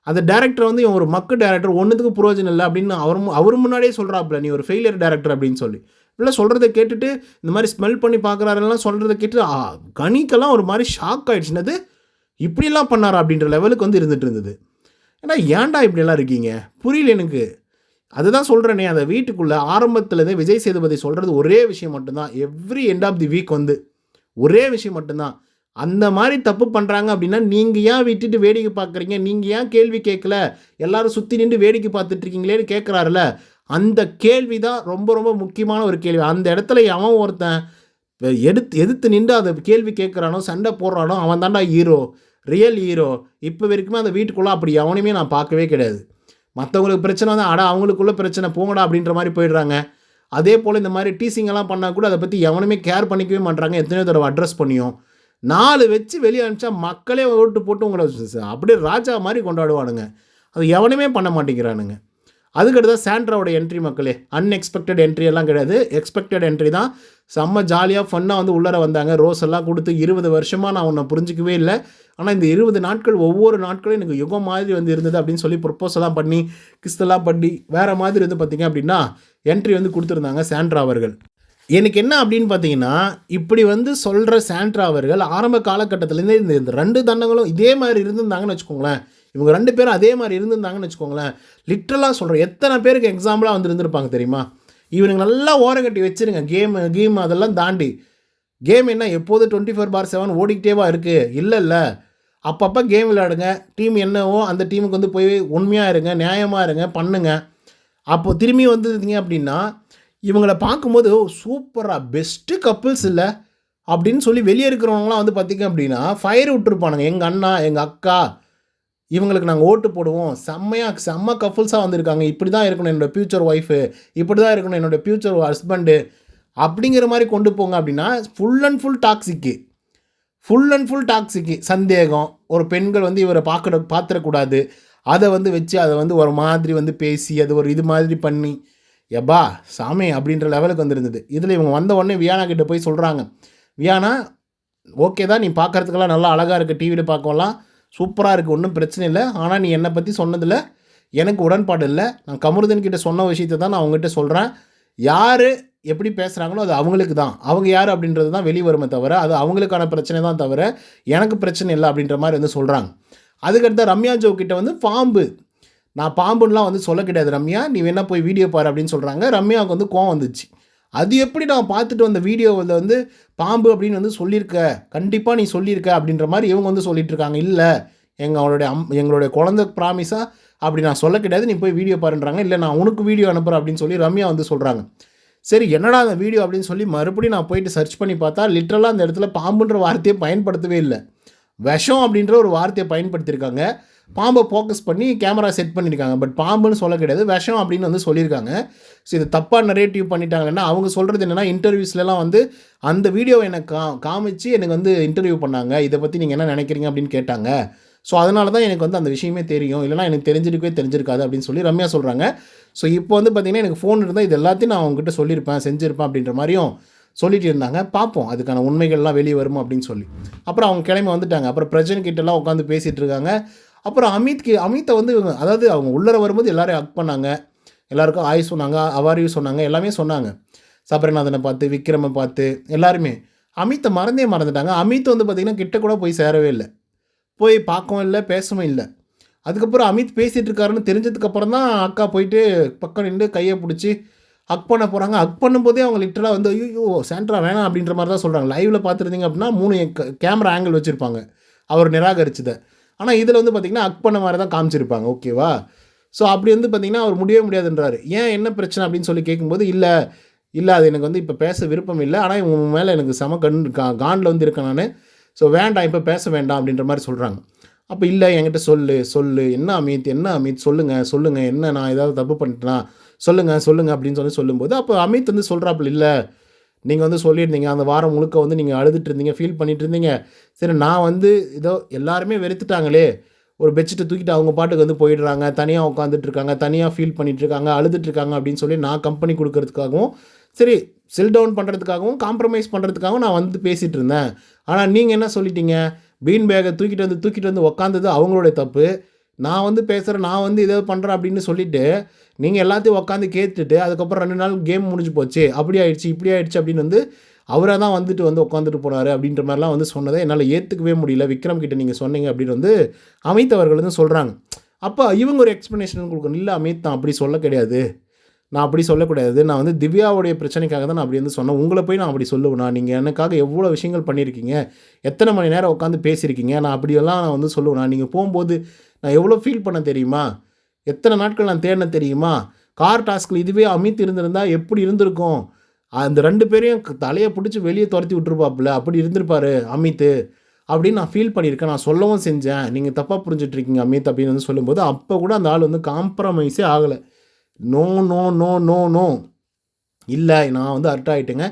S1: அந்த டேரக்டர் வந்து இவன் ஒரு டேரக்டர், ஒன்றுத்துக்கு புரோஜனம் இல்லை அப்படின்னு அவர் முன்னாடியே சொல்கிறாப்புல, நீ ஒரு ஃபெயிலியர் டேரக்டர் அப்படின்னு சொல்லி. இல்லை சொல்கிறத கேட்டுட்டு இந்த மாதிரி ஸ்மெல் பண்ணி பார்க்குறாருலாம் சொல்கிறத கேட்டு கனிக்கெல்லாம் ஒரு மாதிரி ஷாக் ஆகிடுச்சுனது, இப்படிலாம் பண்ணாரா அப்படின்ற லெவலுக்கு வந்து இருந்துகிட்டு இருந்தது. ஏன்னா ஏன்டா இப்படியெல்லாம் இருக்கீங்க புரியல எனக்கு. அதுதான் சொல்கிறேனே, அந்த வீட்டுக்குள்ளே ஆரம்பத்துலேருந்தே விஜய் சேதுபதி சொல்கிறது ஒரே விஷயம் மட்டும்தான், every end of the week வந்து ஒரே விஷயம் மட்டும்தான், அந்த மாதிரி தப்பு பண்ணுறாங்க அப்படின்னா நீங்கள் ஏன் விட்டுட்டு வேடிக்கை பார்க்குறீங்க, நீங்கள் ஏன் கேள்வி கேட்கல, எல்லாரும் சுற்றி நின்று வேடிக்கை பார்த்துட்ருக்கீங்களேன்னு கேட்குறாருல, அந்த கேள்வி தான் ரொம்ப ரொம்ப முக்கியமான ஒரு கேள்வி. அந்த இடத்துல அவன் ஒருத்தன் எதிர்த்து நின்று அதை கேள்வி கேட்குறானோ, சண்டை போடுறானோ, அவன் தான்டா ஹீரோ, ரியல் ஹீரோ. இப்போ வரைக்குமே அந்த வீட்டுக்குள்ளே அப்படி எவனையுமே நான் பார்க்கவே கிடையாது. மற்றவங்களுக்கு பிரச்சனை வந்து அவங்களுக்குள்ள பிரச்சனை போங்கடா அப்படின்ற மாதிரி போயிடுறாங்க. அதே போல் இந்த மாதிரி டீசிங்கெல்லாம் பண்ணால் கூட அதை பற்றி எவனுமே கேர் பண்ணிக்கவே மாட்டாங்க. எத்தனையோ தடவை அட்ரஸ் பண்ணியும் 4 வச்சு வெளியே அனுப்பிச்சா மக்களே ஓட்டு போட்டு உங்களை அப்படியே ராஜா மாதிரி கொண்டாடுவானுங்க. அது எவனுமே பண்ண மாட்டேங்கிறானுங்க. அதுக்கடுத்து தான் சாண்ட்ராவோட என்ட்ரி மக்களே. அன்எக்ஸ்பெக்டட் என்ட்ரி எல்லாம் கிடையாது, எக்ஸ்பெக்டட் என்ட்ரி தான். செம்ம ஜாலியாக ஃபன்னாக வந்து உள்ளர வந்தாங்க. ரோஸ் எல்லாம் கொடுத்து 20 வருஷமாக நான் உன்னை புரிஞ்சிக்கவே இல்லை, ஆனால் இந்த 20 நாட்கள் ஒவ்வொரு நாட்களும் எனக்கு யுகம் மாதிரி வந்து இருந்தது அப்படின்னு சொல்லி ப்ரொப்போஸெல்லாம் பண்ணி கிறிஸ்தெல்லாம் பண்ணி வேறு மாதிரி வந்து பார்த்திங்க அப்படின்னா என்ட்ரி வந்து கொடுத்துருந்தாங்க சாண்ட்ரா அவர்கள். எனக்கு என்ன அப்படின்னு பார்த்தீங்கன்னா, இப்படி வந்து சொல்கிற சாண்ட்ரா அவர்கள் ஆரம்ப காலகட்டத்திலேருந்தே இந்த 2 தண்டங்களும் இதே மாதிரி இருந்திருந்தாங்கன்னு வச்சுக்கோங்களேன், இவங்க 2 பேரும் அதே மாதிரி இருந்திருந்தாங்கன்னு வச்சுக்கோங்களேன், லிட்ரலாக சொல்கிறேன், எத்தனை பேருக்கு எக்ஸாம்பிளாக வந்து இருந்திருப்பாங்க தெரியுமா? இவனுங்க நல்லா ஓரங்கட்டி வச்சுருங்க. கேம் அதெல்லாம் தாண்டி கேம் என்ன எப்போது 24/7 ஓடிக்கிட்டேவா இருக்குது? இல்லை, அப்பப்போ கேம் விளையாடுங்க. டீம் என்னவோ அந்த டீமுக்கு வந்து போய் உண்மையாக இருங்க, நியாயமாக இருங்க, பண்ணுங்க. அப்போ திரும்பி வந்துருந்தீங்க அப்படின்னா இவங்களை பார்க்கும்போது சூப்பராக பெஸ்ட்டு கப்புள்ஸ் இல்லை அப்படின்னு சொல்லி வெளியே இருக்கிறவங்களாம் வந்து பார்த்திங்க அப்படின்னா ஃபயர் விட்டுருப்பானுங்க. எங்கள் அண்ணா, எங்கள் அக்கா, இவங்களுக்கு நாங்கள் ஓட்டு போடுவோம், செம்ம கப்புள்ஸாக வந்திருக்காங்க, இப்படி தான் இருக்கணும் என்னோடய ஃப்யூச்சர் ஒய்ஃபு, இப்படி தான் இருக்கணும் என்னோடய ஃப்யூச்சர் ஹஸ்பண்டு அப்படிங்கிற மாதிரி கொண்டு போங்க அப்படின்னா ஃபுல் அண்ட் ஃபுல் டாக்ஸிக்கு சந்தேகம். ஒரு பெண்கள் வந்து இவரை பார்த்துடக்கூடாது, அதை வந்து வச்சு அதை வந்து ஒரு மாதிரி வந்து பேசி அது ஒரு இது மாதிரி பண்ணி எப்பா சாமி அப்படின்ற லெவலுக்கு வந்துருந்தது. இதில் இவங்க வந்த உடனே வியானா கிட்டே போய் சொல்கிறாங்க, வியானா ஓகே தான், நீ பார்க்குறதுக்கெல்லாம் நல்லா அழகாக இருக்குது, டிவியில் பார்க்கலாம் சூப்பராக இருக்குது, ஒன்றும் பிரச்சனை இல்லை, ஆனால் நீ என்னை பற்றி சொன்னதில் எனக்கு உடன்பாடு இல்லை. நான் கமருதன் கிட்டே சொன்ன விஷயத்தை தான் நான் அவங்ககிட்ட சொல்கிறேன். யார் எப்படி பேசுகிறாங்களோ அது அவங்களுக்கு தான், அவங்க யார் அப்படின்றது தான் வெளியே வருமே தவிர அது அவங்களுக்கான பிரச்சனை தான் தவிர எனக்கு பிரச்சனை இல்லை அப்படின்ற மாதிரி வந்து சொல்கிறாங்க. அதுக்கடுத்து ரம்யா ஜோ கிட்ட வந்து நான் பாம்புன்னெலாம் வந்து சொல்ல கிடையாது ரம்யா, நீ வேணா போய் வீடியோ பாரு அப்படின்னு சொல்கிறாங்க. ரம்யாவுக்கு வந்து கோவம் வந்துச்சு. அது எப்படி நான் பார்த்துட்டு வந்த வீடியோவில் வந்து பாம்பு அப்படின்னு வந்து சொல்லியிருக்க, கண்டிப்பாக நீ சொல்லியிருக்க அப்படின்ற மாதிரி இவங்க வந்து சொல்லிட்டு இருக்காங்க. இல்லை எங்களுடைய குழந்தை ப்ராமிஸாக அப்படி நான் சொல்ல கிடையாது, நீ போய் வீடியோ பாருன்றாங்க. இல்லை நான் உனக்கு வீடியோ அனுப்புகிறேன் அப்படின்னு சொல்லி ரம்யா வந்து சொல்கிறாங்க. சரி என்னடா அந்த வீடியோ அப்படின்னு சொல்லி மறுபடியும் நான் போயிட்டு சர்ச் பண்ணி பார்த்தா லிட்ரலாக அந்த இடத்துல பாம்புன்ற வார்த்தையை பயன்படுத்தவே இல்லை, விஷம் அப்படின்ற ஒரு வார்த்தையை பயன்படுத்தியிருக்காங்க. பாம்பை ஃபோக்கஸ் பண்ணி கேமரா செட் பண்ணியிருக்காங்க. பட் பாம்புன்னு சொல்ல கிடையாது, விஷம் அப்படின்னு வந்து சொல்லியிருக்காங்க. ஸோ இது தப்பாக நரேட்டிவ் பண்ணிட்டாங்கன்னா அவங்க சொல்கிறது என்னென்னா, இன்டர்வியூஸ்லாம் வந்து அந்த வீடியோவை எனக்கு காமிச்சு எனக்கு வந்து இன்டர்வியூ பண்ணாங்க, இதை பற்றி நீங்கள் என்ன நினைக்கிறீங்க அப்படின்னு கேட்டாங்க. ஸோ அதனால தான் எனக்கு வந்து அந்த விஷயமே தெரியும், இல்லைனா எனக்கு தெரிஞ்சிருக்காது அப்படின்னு சொல்லி ரம்யா சொல்கிறாங்க. ஸோ இப்போ வந்து பார்த்திங்கன்னா எனக்கு ஃபோன் இருந்தால் இது எல்லாத்தையும் நான் அவங்ககிட்ட சொல்லியிருப்பேன், செஞ்சுருப்பேன் அப்படின்ற மாதிரியும் சொல்லிட்டு இருந்தாங்க. பார்ப்போம் அதுக்கான உண்மைகள்லாம் வெளியே வருமா அப்படின்னு சொல்லி. அப்புறம் அவங்க கிளம்பி வந்துட்டாங்க. அப்புறம் பிரஜன் கிட்டலாம் உட்காந்து பேசிகிட்டு இருக்காங்க. அப்புறம் அமித்தை வந்து அதாவது அவங்க உள்ளர வரும்போது எல்லோரும் ஹக் பண்ணாங்க, எல்லாருக்கும் ஆய் சொன்னாங்க, அவாரியும் சொன்னாங்க, எல்லாமே சொன்னாங்க. சபரிநாதனை பார்த்து, விக்ரமை பார்த்து எல்லாருமே அமித்தை மறந்துட்டாங்க. அமித் வந்து பார்த்திங்கன்னா கிட்ட கூட போய் சேரவே இல்லை, போய் பார்க்கவும் இல்லை, பேசவும் இல்லை. அதுக்கப்புறம் அமித் பேசிகிட்டு இருக்காருன்னு தெரிஞ்சதுக்கப்புறம் தான் அக்கா போயிட்டு பக்கம் நின்று கையை பிடிச்சி ஹக் பண்ண போகிறாங்க. ஹக் பண்ணும்போதே அவங்க லிட்டராக வந்து ஐயோ சாண்ட்ரா வேணாம் அப்படின்ற மாதிரி தான் சொல்கிறாங்க. லைவில் பார்த்துருந்தீங்க அப்படின்னா 3 கேமரா ஆங்கிள் வச்சுருப்பாங்க அவர் நிராகரிச்சதை. ஆனால் இதில் வந்து பார்த்திங்கன்னா ஹக் பண்ண மாதிரி தான் காமிச்சிருப்பாங்க. ஓகேவா? ஸோ அப்படி வந்து பார்த்திங்கன்னா அவர் முடியவே முடியாதுன்றாரு. ஏன் என்ன பிரச்சனை அப்படின்னு சொல்லி கேட்கும்போது இல்லை அது எனக்கு வந்து இப்போ பேச விருப்பம் இல்லை, ஆனால் உன் மேலே எனக்கு செம காண்டில் வந்து இருக்கேன் நான், ஸோ வேண்டாம் இப்போ பேச வேண்டாம் அப்படின்ற மாதிரி சொல்கிறாங்க. அப்போ இல்லை என்கிட்ட சொல்லு என்ன அமித் சொல்லுங்கள் என்ன நான் ஏதாவது தப்பு பண்ணிட்டேனா சொல்லுங்கள் அப்படின்னு சொல்லும்போது அப்போ அமித் வந்து சொல்கிறாப்புல, இல்லை நீங்கள் வந்து சொல்லியிருந்தீங்க அந்த வாரம் முழுக்க வந்து நீங்கள் அழுதுட்டு இருந்தீங்க, ஃபீல் பண்ணிட்டு இருந்தீங்க. சரி நான் வந்து ஏதோ எல்லாருமே வெறுத்துட்டாங்களே, ஒரு பெட்ஷீட்டை தூக்கிட்டு அவங்க பாட்டுக்கு வந்து போயிடுறாங்க, தனியாக உட்காந்துட்ருக்காங்க, தனியாக ஃபீல் பண்ணிகிட்ருக்காங்க, அழுதுட்டுருக்காங்க அப்படின்னு சொல்லி நான் கம்பெனி கொடுக்கறதுக்காகவும் சரி சில் டவுன் பண்ணுறதுக்காகவும் காம்ப்ரமைஸ் பண்ணுறதுக்காகவும் நான் வந்து பேசிகிட்டு இருந்தேன். ஆனால் நீங்கள் என்ன சொல்லிட்டீங்க, பீன் பேக்கை தூக்கிட்டு வந்து உக்காந்தது அவங்களுடைய தப்பு, நான் வந்து பேசுகிறேன், நான் வந்து இதை பண்ணுறேன் அப்படின்னு சொல்லிவிட்டு நீங்கள் எல்லாத்தையும் உட்காந்து கேட்டுட்டு அதுக்கப்புறம் 2 நாள் கேம் முடிஞ்சு போச்சு, அப்படி ஆயிடுச்சு இப்படி ஆயிடுச்சு அப்படின்னு வந்து அவராக தான் வந்து உட்காந்துட்டு போனார் அப்படின்ற மாதிரிலாம் வந்து சொன்னதை என்னால் ஏற்றுக்கவே முடியல. விக்ரம் கிட்ட நீங்கள் சொன்னீங்க அப்படின்னு வந்து அமித் அவர்கள் வந்து சொல்கிறாங்க. அப்போ இவங்க ஒரு எக்ஸ்ப்ளனேஷன் கொடுக்கணும், இல்லை அமித் தான் அப்படி சொல்ல கிடையாது, நான் அப்படி சொல்லக்கூடாது. நான் வந்து திவ்யாவுடைய பிரச்சனைக்காக தான் நான் அப்படி வந்து சொன்னேன். உங்கள போய் நான் அப்படி சொல்லுவேனா? நீங்க எனக்காக எவ்வளோ விஷயங்கள் பண்ணியிருக்கீங்க. எத்தனை மணி நேரம் உட்காந்து பேசியிருக்கீங்க. நான் அப்படியெல்லாம் நான் வந்து சொல்லுவேனா? நீங்க போம்போது நான் எவ்வளோ ஃபீல் பண்ணேன் தெரியுமா? எத்தனை நாட்கள் நான் தேடினேன் தெரியுமா? கார் டாஸ்க்ல இதுவே அமித் இருந்திருந்தா எப்படி இருந்திருக்கும்? அந்த 2 பேரையும் தலைய புடிச்சு வெளிய தொரத்தி விட்டுருப்பாப்புல. அப்படி இருந்திருப்பாரு அமித்து. அப்படின்னு நான் ஃபீல் பண்ணியிருக்கேன். நான் சொல்லவும் செஞ்சேன். நீங்க தப்பா புரிஞ்சுட்டு இருக்கீங்க அமித் அப்படின்னு வந்து சொல்லும்போது, அப்ப கூட அந்த ஆள் வந்து காம்ப்ரமைஸே ஆகல. No, no, no, no, no. இல்ல நான் வந்து ஹர்ட் ஆயிட்டேங்க.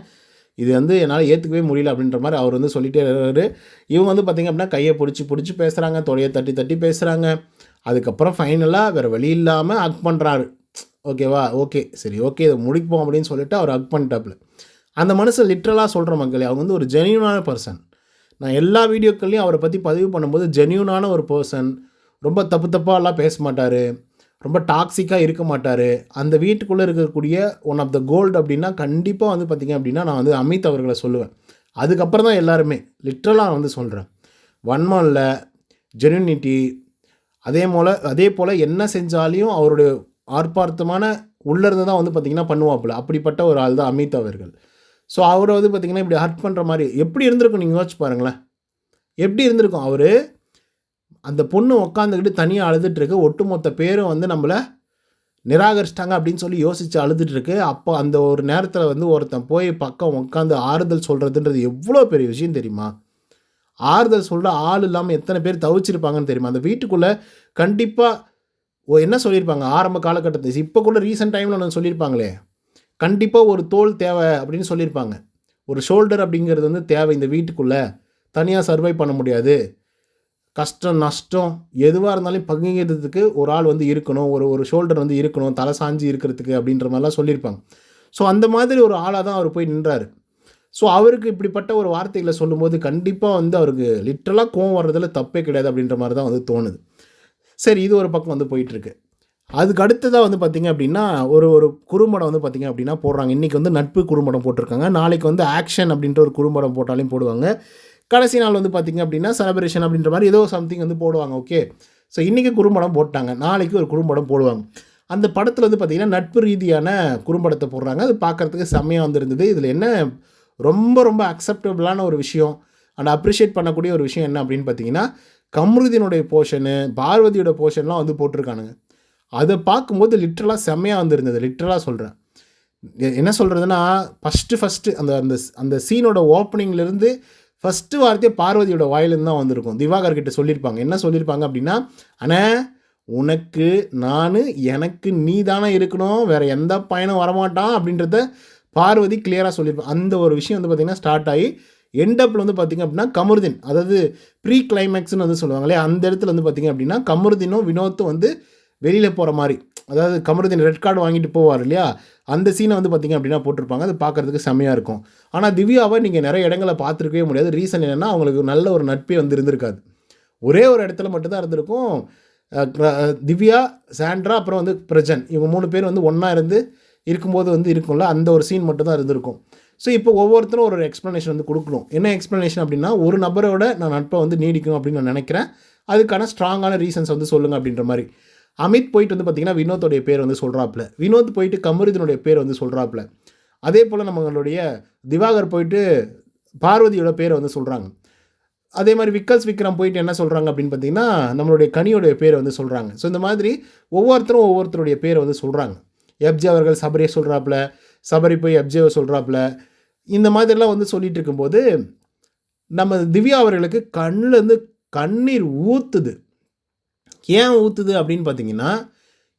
S1: இது வந்து என்னால ஏத்துக்கவே முடியல அப்படின்ற மாரி அவர் வந்து சொல்லிட்டே இருக்காரு. இவங்க வந்து பார்த்தீங்க அப்படின்னா, கைய புடிச்சு புடிச்சு பேசுறாங்க. தொடைய தட்டி தட்டி பேசுறாங்க. அதுக்கப்புறம் ஃபைனலா வேற வழி இல்லாம ஹக் பண்றாரு. ஓகேவா? ஓகே. சரி ஓகே. இத முடிப்போம் அப்படின்னு சொல்லிட்டு அவர் ஹக் பண்ணிட்டாப்புல. அந்த மனுஷன் லிட்டரலா சொல்றேன் மக்களே, அவங்க வந்து ஒரு ஜென்யூனான பெர்சன். நான் எல்லா வீடியோக்கள்லையும் அவர பத்தி பதிவு பண்ணும்போது ஜென்யூனான ஒரு பெர்சன். ரொம்ப தப்பு தப்பாலாம் பேச மாட்டாரு. ரொம்ப டாக்ஸிக்கா இருக்க மாட்டாரு. அந்த வீட்டுக்குள்ள இருக்கக்கூடிய ஒன் ஆஃப் த கோல்ட் அப்படின்னா, கண்டிப்பா வந்து பார்த்தீங்க அப்படின்னா, நான் வந்து அமித் அவர்கள சொல்லுவேன். அதுக்கப்புறம் தான் எல்லாருமே. லிட்டரலா நான் வந்து சொல்றேன். வன்மம் இல்ல, ஜென்யூனிட்டி அதேபோல என்ன செஞ்சாலும் அவருடைய ஆர்ப்பார்த்தமான உள்ள இருந்து தான் வந்து பார்த்தீங்கன்னா பண்ணுவாப்புல. அப்படிப்பட்ட ஒரு ஆள் தான் அமித் அவர்கள். ஸோ அவர வந்து பார்த்தீங்கன்னா, இப்படி ஹர்ட் பண்ற மாரி எப்படி இருந்திருக்கும் நீங்க யோசிச்சு பாருங்களேன். எப்படி இருந்திருக்கும்? அவரு அந்த பொண்ணு உட்காந்துக்கிட்டு தனியா அழுதுட்டு இருக்கு. ஒட்டுமொத்த பேரும் வந்து நம்மள நிராகரிச்சுட்டாங்க அப்படின்னு சொல்லி யோசிச்சு அழுதுட்டு இருக்கு. அப்போ அந்த ஒரு நேரத்தில வந்து ஒருத்தன் போய் பக்கம் உட்காந்து ஆறுதல் சொல்றதுன்றது எவ்வளோ பெரிய விஷயம் தெரியுமா? ஆறுதல் சொல்ற ஆள் இல்லாம எத்தனை பேர் தவிச்சிருப்பாங்கன்னு தெரியுமா? அந்த வீட்டுக்குள்ள கண்டிப்பா என்ன சொல்லியிருப்பாங்க ஆரம்ப காலகட்டத்தில இப்ப கூட ரீசென்ட் டைம்ல ஒண்ணு சொல்லியிருப்பாங்களே, கண்டிப்பா ஒரு தோள் தேவை அப்படின்னு சொல்லியிருப்பாங்க. ஒரு ஷோல்டர் அப்படிங்கிறது வந்து தேவை இந்த வீட்டுக்குள்ள. தனியா சர்வை பண்ண முடியாது. கஷ்டம், நஷ்டம் எதுவா இருந்தாலும் பகிர்ந்துக்கிறதுக்கு ஒரு ஆள் வந்து இருக்கணும். ஒரு ஷோல்டர் வந்து இருக்கணும். தலை சாய்ஞ்சு இருக்கிறதுக்கு அப்படின்ற மாரிலாம் சொல்லியிருப்பாங்க. ஸோ அந்த மாதிரி ஒரு ஆளா தான் அவர் போய் நின்றாரு. ஸோ அவருக்கு இப்படிப்பட்ட ஒரு வார்த்தைகள சொல்லும்போது கண்டிப்பா வந்து அவருக்கு லிட்டரலா கோவம் வர்றதுல தப்பே கிடையாது அப்படின்ற மாரி தான் வந்து தோணுது. சரி இது ஒரு பக்கம் வந்து போயிட்டுருக்கு. அதுக்கு அடுத்ததா வந்து பார்த்தீங்க அப்படின்னா, ஒரு ஒரு குறும்படம் வந்து பார்த்தீங்க அப்படின்னா போடுறாங்க. இன்னைக்கு வந்து நட்பு குறும்படம் போட்டிருக்காங்க. நாளைக்கு வந்து ஆக்ஷன் அப்படின்ற ஒரு குறும்படம் போட்டாலும் போடுவாங்க. கடைசி நாள் வந்து பார்த்தீங்க அப்படின்னா, செலிப்ரேஷன் அப்படின்ற மாரி ஏதோ சம்திங் வந்து போடுவாங்க. ஓகே. ஸோ இன்னைக்கு குறும்படம் போட்டாங்க. நாளைக்கு ஒரு குறும்படம் போடுவாங்க. அந்த படத்தில வந்து பார்த்தீங்கன்னா, நட்பு ரீதியான குறும்படத்த போடுறாங்க. அது பார்க்கறதுக்கு செம்மையா வந்திருந்தது. இதில என்ன ரொம்ப ரொம்ப அக்செப்டபிளான ஒரு விஷயம் அண்ட் அப்ரிஷியேட் பண்ணக்கூடிய ஒரு விஷயம் என்ன அப்படின்னு பார்த்தீங்கன்னா, கம்ருதீனுடைய போர்ஷனு, பார்வதியோட போர்ஷன்லாம் வந்து போட்டிருக்கானுங்க. அத பார்க்கும்போது லிட்டரலா செம்மையா வந்திருந்தது. லிட்டரலா சொல்றேன். என்ன சொல்றதுன்னா, ஃபர்ஸ்ட்டு அந்த அந்த அந்த சீனோட ஓப்பனிங்லேருந்து ஃபர்ஸ்ட்டு வார்த்தையே பார்வதியோட வாயிலேருந்து தான் வந்திருக்கும். திவாகர் கிட்ட சொல்லியிருப்பாங்க. என்ன சொல்லியிருப்பாங்க அப்படின்னா, "அண்ணே உனக்கு நானு, எனக்கு நீ தானே இருக்கணும். வேற எந்த பையனும் வரமாட்டான்." அப்படின்றத பார்வதி கிளியரா சொல்லியிருப்பாங்க. அந்த ஒரு விஷயம் வந்து பார்த்தீங்கன்னா, ஸ்டார்ட் ஆயி எண்ட் அப்ல வந்து பார்த்தீங்க அப்படின்னா, கமருதீன் அதாவது ப்ரீ கிளைமேக்ஸ்ன்னு வந்து சொல்லுவாங்க இல்லையா? அந்த இடத்துல வந்து பார்த்தீங்க அப்படின்னா, கமருதீனும் வினோத்தும் வந்து வெளியில போற மாரி. அதாவது கமருதீன் ரெட் கார்டு வாங்கிட்டு போவார் இல்லையா? அந்த சீன வந்து பார்த்தீங்க அப்படின்னா போட்டிருப்பாங்க. அது பார்க்கறதுக்கு செம்மையா இருக்கும். ஆனா திவ்யாவ நீங்க நெறைய இடங்கள்ல பார்த்துருக்கவே முடியாது. ரீசன் என்னன்னா, அவங்களுக்கு நல்ல ஒரு நட்பே வந்து இருந்திருக்காது. ஒரே ஒரு இடத்துல மட்டும் தான் இருந்திருக்கும். அ க்ர திவ்யா, சாண்ட்ரா அப்புறம் வந்து பிரஜன். இவங்க 3 பேர் வந்து ஒண்ணா இருந்து இருக்கும்போது வந்து இருக்கும்ல, அந்த ஒரு சீன் மட்டும் தான் இருந்திருக்கும். ஸோ இப்போ ஒவ்வொருத்தரும் ஒரு எக்ஸ்ப்ளனேஷன் வந்து குடுக்கணும். என்ன எக்ஸ்ப்ளனேஷன் அப்படின்னா, ஒரு நபரோட நான் நட்ப வந்து நீடிக்கணும் அப்படின்னு நான் நெனைக்கிறேன். அதுக்கான ஸ்ட்ராங்கான ரீசன்ஸ் வந்து சொல்லுங்க அப்படின்ற மாரி. அமித் போயிட்டு வந்து பார்த்தீங்கன்னா, வினோத்தோடைய பேர் வந்து சொல்றாப்ல. வினோத் போயிட்டு கமருதீனுடைய பேர் வந்து சொல்றாப்ல. அதேபோல நம்மளுடைய திவாகர் போயிட்டு பார்வதியோட பேர வந்து சொல்றாங்க. அதே மாரி விக்கல்ஸ் விக்ரம் போயிட்டு என்ன சொல்றாங்க அப்படின்னு பார்த்தீங்கன்னா, நம்மளுடைய கனியோடைய பேர வந்து சொல்றாங்க. ஸோ இந்த மாதிரி ஒவ்வொருத்தரும் ஒவ்வொருத்தருடைய பேர வந்து சொல்றாங்க. எஃப்ஜே அவர்கள் சபரிய சொல்றாப்ல. சபரி போய் எஃப்ஜேவ சொல்றாப்ல. இந்த மாதிரிலாம் வந்து சொல்லிட்டு இருக்கும்போது, நம்ம திவ்யா அவர்களுக்கு கண்லருந்து கண்ணீர் ஊத்துது. ஏன் ஊத்துது அப்படின்னு பார்த்தீங்கன்னா,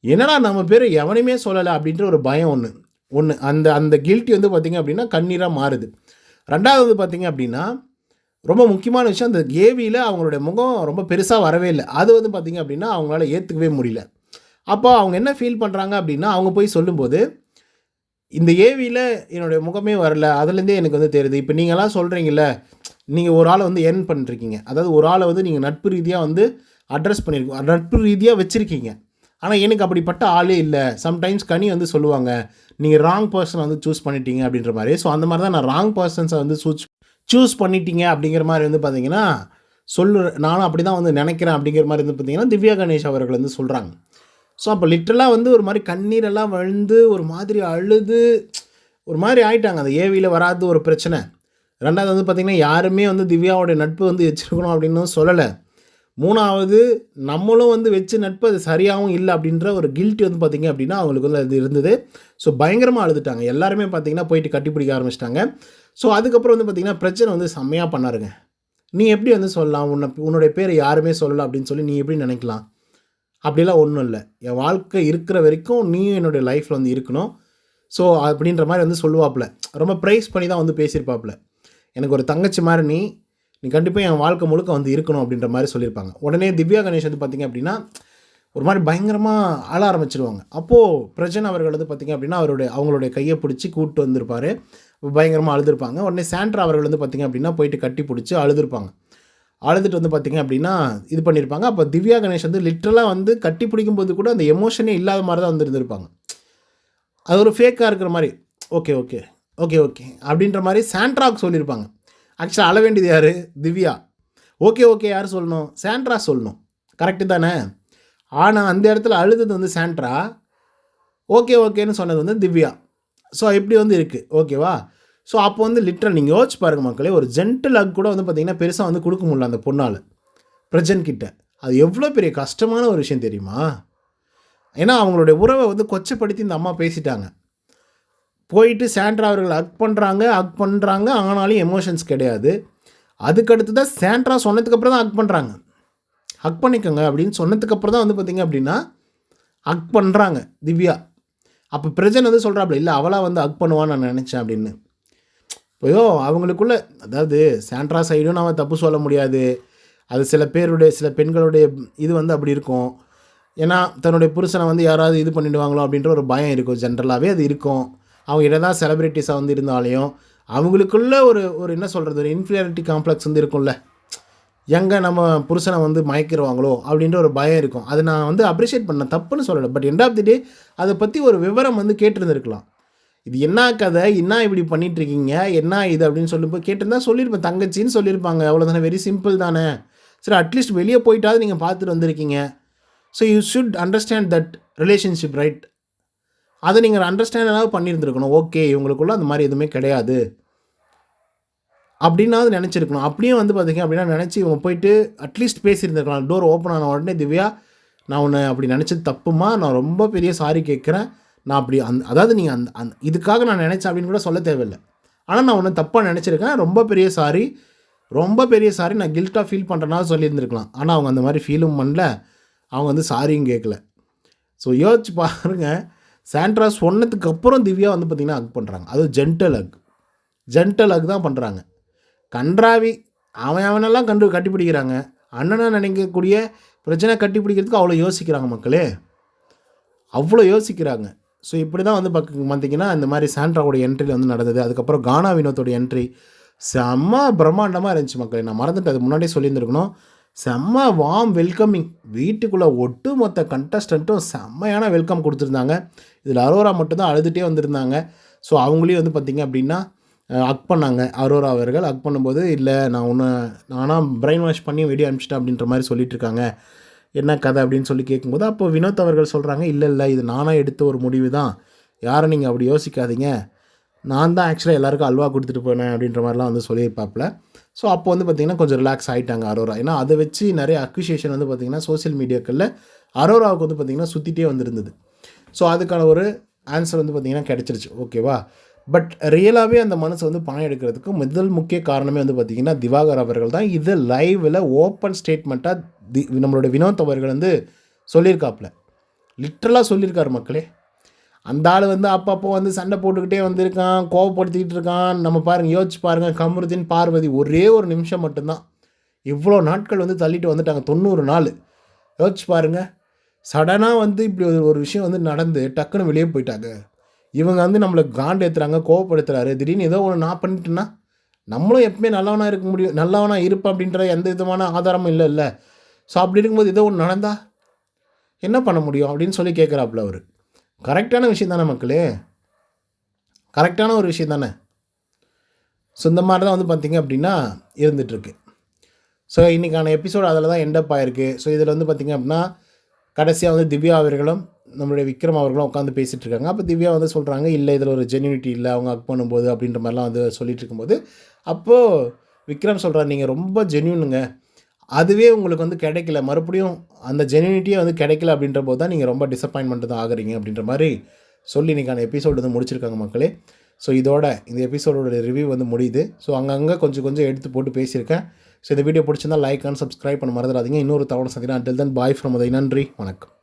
S1: என்னடா நம்ம பேர எவனுமே சொல்லல அப்படின்ற ஒரு பயம் ஒண்ணு. அந்த அந்த கில்ட்டி வந்து பார்த்தீங்க அப்படின்னா, கண்ணீரா மாறுது. 2வது பார்த்தீங்க அப்படின்னா, ரொம்ப முக்கியமான விஷயம் அந்த ஏவில அவங்களுடைய முகம் ரொம்ப பெருசா வரவே இல்ல. அது வந்து பார்த்தீங்க அப்படின்னா, அவங்களால ஏத்துக்கவே முடியல. அப்போ அவங்க என்ன ஃபீல் பண்றாங்க அப்படின்னா, அவங்க போய் சொல்லும்போது, இந்த ஏவில என்னுடைய முகமே வரல. அதுலேருந்தே எனக்கு வந்து தெரியுது. இப்ப நீங்கலாம் சொல்றீங்கல்ல, நீங்க ஒரு ஆள வந்து எர்ன் பண்ணிருக்கீங்க. அதாவது ஒரு ஆள வந்து நீங்க நட்பு ரீதியா வந்து அட்ரஸ் பண்ணியிருக்கீங்க. நட்பு ரீதியா வச்சிருக்கீங்க. ஆனா எனக்கு அப்படிப்பட்ட ஆளே இல்ல. சம்டைம்ஸ் கனி வந்து சொல்லுவாங்க, நீங்க ராங் பெர்சன வந்து சூஸ் பண்ணிட்டீங்க அப்படின்ற மாரி. ஸோ அந்த மாரி தான் நான் ராங் பெர்சன்ஸ வந்து சூஸ் பண்ணிட்டீங்க அப்படிங்கிற மாரி வந்து பார்த்தீங்கன்னா, நானும் அப்படி தான் வந்து நெனைக்கிறேன் அப்படிங்கிற மாரி வந்து பார்த்தீங்கன்னா, திவ்யா கணேஷ் அவர்கள் வந்து சொல்றாங்க. ஸோ அப்போ லிட்ரலாக வந்து ஒரு மாதிரி கண்ணீரெல்லாம் வழிந்து ஒரு மாதிரி அழுது ஒரு மாதிரி ஆயிட்டாங்க. அந்த ஏவியில் வராது ஒரு பிரச்சனை. ரெண்டாவது வந்து பார்த்திங்கன்னா யாருமே வந்து திவ்யாவோடைய நட்பு வந்து வச்சுருக்கணும் அப்படின்னு சொல்லலை. மூணாவது நம்மளும் வந்து வச்சு நட்பு அது சரியாகவும் இல்லை அப்படின்ற ஒரு கில்ட்டி வந்து பார்த்திங்க அப்படின்னா அவங்களுக்கு வந்து அது இருந்தது. ஸோ பயங்கரமாக அழுதுட்டாங்க. எல்லாருமே பார்த்திங்கன்னா போயிட்டு கட்டிப்பிடிக்க ஆரம்பிச்சிட்டாங்க. ஸோ அதுக்கப்புறம் வந்து பார்த்திங்கன்னா பிரச்சனை வந்து செம்மையாக பண்ணாருங்க. நீ எப்படி வந்து சொல்லலாம், உன்னுடைய பேரை யாருமே சொல்லலை அப்படின்னு சொல்லி நீ எப்படி நினைக்கலாம்? அப்படிலாம் ஒன்றும் இல்லை. என் வாழ்க்கை இருக்கிற வரைக்கும் நீயும் என்னுடைய லைஃப்பில் வந்து இருக்கணும். ஸோ அப்படின்ற மாதிரி வந்து சொல்லுவாப்புல. ரொம்ப ப்ரைஸ் பண்ணி தான் வந்து பேசியிருப்பாப்புல. எனக்கு ஒரு தங்கச்சி மாதிரி நீ கண்டிப்பாக என் வாழ்க்கை முழுக்க வந்து இருக்கணும் அப்படின்ற மாதிரி சொல்லியிருப்பாங்க. உடனே திவ்யா கணேஷ் வந்து பார்த்திங்க அப்படின்னா ஒரு மாதிரி பயங்கரமாக ஆள ஆரம்பிச்சிருவாங்க. அப்போது பிரஜன் அவர்கள் வந்து பார்த்திங்க அப்படின்னா அவங்களுடைய கையை பிடிச்சி கூப்பிட்டு வந்திருப்பார். பயங்கரமாக அழுதுருப்பாங்க. உடனே சாண்ட்ரா அவர்கள் வந்து பார்த்திங்க அப்படின்னா போயிட்டு கட்டி பிடிச்சி அழுதுருப்பாங்க. அழுதுட்டு வந்து பார்த்திங்க அப்படின்னா இது பண்ணியிருப்பாங்க. அப்போ திவ்யா கணேஷ் வந்து லிட்ரலாக வந்து கட்டி பிடிக்கும்போது கூட அந்த எமோஷனே இல்லாத மாதிரி தான் வந்து இருந்திருப்பாங்க. அது ஒரு ஃபேக்காக இருக்கிற மாதிரி ஓகே ஓகே ஓகே ஓகே அப்படின்ற மாதிரி சாண்ட்ராவுக்கு சொல்லியிருப்பாங்க. ஆக்சுவலாக அழ வேண்டியது யார்? திவ்யா. ஓகே ஓகே யார் சொல்லணும்? சாண்ட்ரா சொல்லணும். கரெக்டு தானே? ஆனால் அந்த இடத்துல அழுதது வந்து சாண்ட்ரா, ஓகே ஓகேன்னு சொன்னது வந்து திவ்யா. ஸோ இப்படி வந்து இருக்குது. ஓகேவா? ஸோ அப்போ வந்து லிட்ரல் நீங்கள் யோசிச்சு பாருங்கள் மக்களே, ஒரு ஜென்டில் ஹக் கூட வந்து பார்த்திங்கன்னா பெருசாக வந்து கொடுக்க முடியல அந்த பொண்ணால் பிரஜன் கிட்ட. அது எவ்வளோ பெரிய கஷ்டமான ஒரு விஷயம் தெரியுமா? ஏன்னா அவங்களுடைய உறவை வந்து கொச்சப்படுத்தி இந்த அம்மா பேசிட்டாங்க. போயிட்டு சாண்ட்ரா அவர்கள் ஹக் பண்ணுறாங்க. ஆனாலும் எமோஷன்ஸ் கிடையாது. அதுக்கடுத்து தான் சாண்ட்ரா சொன்னதுக்கப்புறம் தான் ஹக் பண்ணுறாங்க. ஹக் பண்ணிக்கோங்க அப்படின்னு சொன்னதுக்கப்புறம் தான் வந்து பார்த்திங்க அப்படின்னா ஹக் பண்ணுறாங்க திவ்யா. அப்போ பிரஜன் வந்து சொல்கிறாப்புல, இல்லை அவளாக வந்து ஹக் பண்ணுவான்னு நான் நினச்சேன் அப்படின்னு. இப்போயோ அவங்களுக்குள்ள, அதாவது சாண்ட்ரா சைடும் நம்ம தப்பு சொல்ல முடியாது. அது சில பெண்களுடைய இது வந்து அப்படி இருக்கும். ஏன்னா தன்னுடைய புருஷனை வந்து யாராவது இது பண்ணிவிடுவாங்களோ அப்படின்ற ஒரு பயம் இருக்கும். ஜென்ரலாகவே அது இருக்கும். அவங்க என்னதான் செலிப்ரிட்டிஸாக வந்து இருந்தாலையும் அவங்களுக்குள்ள ஒரு என்ன சொல்கிறது, ஒரு இன்ஃபீரியாரிட்டி காம்ப்ளெக்ஸ் வந்து இருக்கும்ல. எங்கே நம்ம புருஷனை வந்து மயக்கிடுவாங்களோ அப்படின்ற ஒரு பயம் இருக்கும். அதை நான் வந்து அப்ரிஷியேட் பண்ணேன், தப்புன்னு சொல்லலை. பட் எண்ட் ஆஃப் தி டே அதை பற்றி ஒரு விவரம் வந்து கேட்டிருந்துருக்கலாம். இது என்ன கதை, என்ன இப்படி பண்ணிகிட்ருக்கீங்க, என்ன இது அப்படின்னு சொல்லிப்போ கேட்டிருந்தா சொல்லியிருப்பேன். தங்கச்சின்னு சொல்லியிருப்பாங்க, அவ்வளோதானே. வெரி சிம்பிள் தானே. சரி, அட்லீஸ்ட் வெளியே போயிட்டாவது நீங்கள் பார்த்துட்டு வந்திருக்கீங்க. So you should understand that relationship, right? அதை நீங்கள் அண்டர்ஸ்டாண்டாக பண்ணியிருந்துருக்கணும். ஓகே, இவங்களுக்குள்ள அந்த மாதிரி எதுவுமே கிடையாது அப்படின்னாவது நினச்சிருக்கணும். அப்படியும் வந்து பார்த்திங்க அப்படின்னா நினச்சி இவங்க போயிட்டு அட்லீஸ்ட் பேசியிருந்துருக்கலாம். டோர் ஓப்பன் ஆன உடனே, திவ்யா நான் உன்னை அப்படி நினச்சது தப்புமா, நான் ரொம்ப பெரிய சாரி கேட்குறேன். நான் அப்படி அதாவது நீங்கள் இதுக்காக நான் நினச்சேன் அப்படின்னு கூட சொல்ல தேவையில்லை. ஆனால் நான் ஒன்று தப்பாக நினச்சிருக்கேன், ரொம்ப பெரிய சாரி, நான் கில்ட்டாக ஃபீல் பண்ணுறனால சொல்லியிருந்துருக்கலாம். ஆனால் அவங்க அந்த மாதிரி ஃபீலும் பண்ணல, அவங்க வந்து சாரியும் கேட்கல. ஸோ யோசிச்சு பாருங்கள், சாண்ட்ரா சொன்னதுக்கப்புறம் திவ்யா வந்து பார்த்திங்கன்னா ஹக் பண்ணுறாங்க. அதுவும் ஜென்டல் ஹக் தான் பண்ணுறாங்க. கன்றாவி அவனெல்லாம் கட்டி பிடிக்கிறாங்க. அண்ணனாக நினைக்கக்கூடிய பிரச்சனை கட்டி பிடிக்கிறதுக்கு அவ்வளோ யோசிக்கிறாங்க மக்களே, அவ்வளோ யோசிக்கிறாங்க. ஸோ இப்படி தான் வந்து பார்த்திங்கன்னா இந்த மாதிரி சாண்ட்ராவோட என்ட்ரியில் வந்து நடந்தது. அதுக்கப்புறம் கானா வினோத்தோட என்ட்ரி செம்ம பிரம்மாண்டமாக இருந்துச்சு மக்களே. நான் மறந்துட்டு அது முன்னாடியே சொல்லியிருந்துருக்கணும். செம்ம வார்ம் வெல்கமிங். வீட்டுக்குள்ளே ஒட்டு மொத்த கண்டஸ்டண்ட்டும் செம்மையான வெல்கம் கொடுத்துருந்தாங்க. இதில் அரோரா மட்டும்தான் அழுதுகிட்டே வந்திருந்தாங்க. ஸோ அவங்களையும் வந்து பார்த்திங்க அப்படின்னா ஹக் பண்ணாங்க. அரோரா அவர்கள் ஹக் பண்ணும்போது, இல்லை நானாக பிரெயின் வாஷ் பண்ணி வெளியே அனுப்பிச்சிட்டேன் அப்படின்ற மாதிரி சொல்லிட்டு இருக்காங்க, என்ன கதை அப்படின்னு சொல்லி கேட்கும்போது, அப்போ வினோத் அவர்கள் சொல்கிறாங்க, இல்லை இது நானாக எடுத்த ஒரு முடிவு தான், யாரும் நீங்கள் அப்படி யோசிக்காதீங்க, நான் தான் ஆக்சுவலாக எல்லாருக்கும் அல்வா கொடுத்துட்டு போனேன் அப்படின்ற மாதிரிலாம் வந்து சொல்லியிருப்பாப்புல. ஸோ அப்போ வந்து பார்த்திங்கன்னா கொஞ்சம் ரிலாக்ஸ் ஆகிட்டாங்க அரோரா. ஏன்னா அதை வச்சு நிறைய அக்யூசியேஷன் வந்து பார்த்திங்கன்னா சோசியல் மீடியாக்களில் அரோராவுக்கு வந்து பார்த்திங்கன்னா சுற்றிட்டே வந்துருந்தது. ஸோ அதுக்கான ஒரு ஆன்சர் வந்து பார்த்திங்கன்னா கிடச்சிருச்சு. ஓகேவா? பட் ரியலாகவே அந்த மனசை வந்து பணம் எடுக்கிறதுக்கு முதல் முக்கிய காரணமே வந்து பார்த்திங்கன்னா திவாகர் அவர்கள் தான். இது லைவில் ஓப்பன் ஸ்டேட்மெண்ட்டாக நம்மளோட வினோத் அவர்கள் வந்து சொல்லியிருக்காப்புல, லிட்ரலாக சொல்லியிருக்காரு மக்களே. அந்த ஆள் வந்து அப்பப்போ வந்து சண்டை போட்டுக்கிட்டே வந்திருக்கான், கோவப்படுத்திக்கிட்டு இருக்கான். நம்ம பாருங்கள், யோசிச்சு பாருங்கள், கமருதீன் பார்வதி ஒரே ஒரு நிமிஷம் மட்டும்தான், இவ்வளோ நாட்கள் வந்து தள்ளிட்டு வந்துட்டாங்க, 90 நாள். யோசிச்சு பாருங்கள், சடனாக வந்து இப்படி ஒரு விஷயம் வந்து நடந்து டக்குன்னு வெளியே போயிட்டாங்க. இவங்க வந்து நம்மளை காண்டு ஏற்றுறாங்க, கோவப்படுத்துகிறாரு. திடீர்னு ஏதோ ஒன்று நான் பண்ணிட்டேன்னா நம்மளும் எப்பவுமே நல்லவனாக இருக்க முடியும், நல்லவனாக இருப்பேன் அப்படின்ற எந்த விதமான ஆதாரமும் இல்லை. ஸோ அப்படி இருக்கும்போது ஏதோ ஒன்று நடந்தா என்ன பண்ண முடியும் அப்படின்னு சொல்லி கேட்குறாப்புல அவர். கரெக்டான விஷயம் தானே மக்களே, கரெக்டான ஒரு விஷயம் தானே. ஸோ இந்த மாதிரி தான் வந்து பார்த்திங்க அப்படின்னா இருந்துகிட்ருக்கு. ஸோ இன்றைக்கான எபிசோடு அதில் தான் எண்டப் ஆகிருக்கு. ஸோ இதில் வந்து பார்த்திங்க அப்படின்னா கடைசியாக வந்து திவ்யா அவர்களும் நம்மளுடைய விக்ரம் அவர்களும் உட்காந்து பேசிகிட்டு இருக்காங்க. அப்போ திவ்யா வந்து சொல்கிறாங்க, இல்லை இதில் ஒரு ஜென்யூனிட்டி இல்லை அவங்க ஹக் பண்ணும்போது அப்படின்ற மாதிரிலாம் வந்து சொல்லிட்டு இருக்கும்போது, அப்போது விக்ரம் சொல்கிறார், நீங்கள் ரொம்ப ஜென்யூனுங்க, அதுவே உங்களுக்கு வந்து கிடைக்கல, மறுபடியும் அந்த ஜென்யூனிட்டியே வந்து கிடைக்கல அப்படின்ற போது தான் நீங்கள் ரொம்ப டிசப்பாயின்மெண்ட் தான் ஆகுறீங்க அப்படின்ற மாதிரி சொல்லி இன்றைக்கான எபிசோடு வந்து முடிச்சிருக்காங்க மக்களே. ஸோ இதோட இந்த எபிசோடோட ரிவ்யூ வந்து முடியுது. ஸோ அங்கங்கே கொஞ்சம் எடுத்து போட்டு பேசியிருக்கேன். ஸோ இந்த வீடியோ பிடிச்சிருந்தால் லைக் அண்ட் சப்ஸ்கிரைப் பண்ண மறந்துடாதீங்க. இன்னொரு தவணை சந்திக்கிறேன். Until then bye from Uday. நன்றி, வணக்கம்.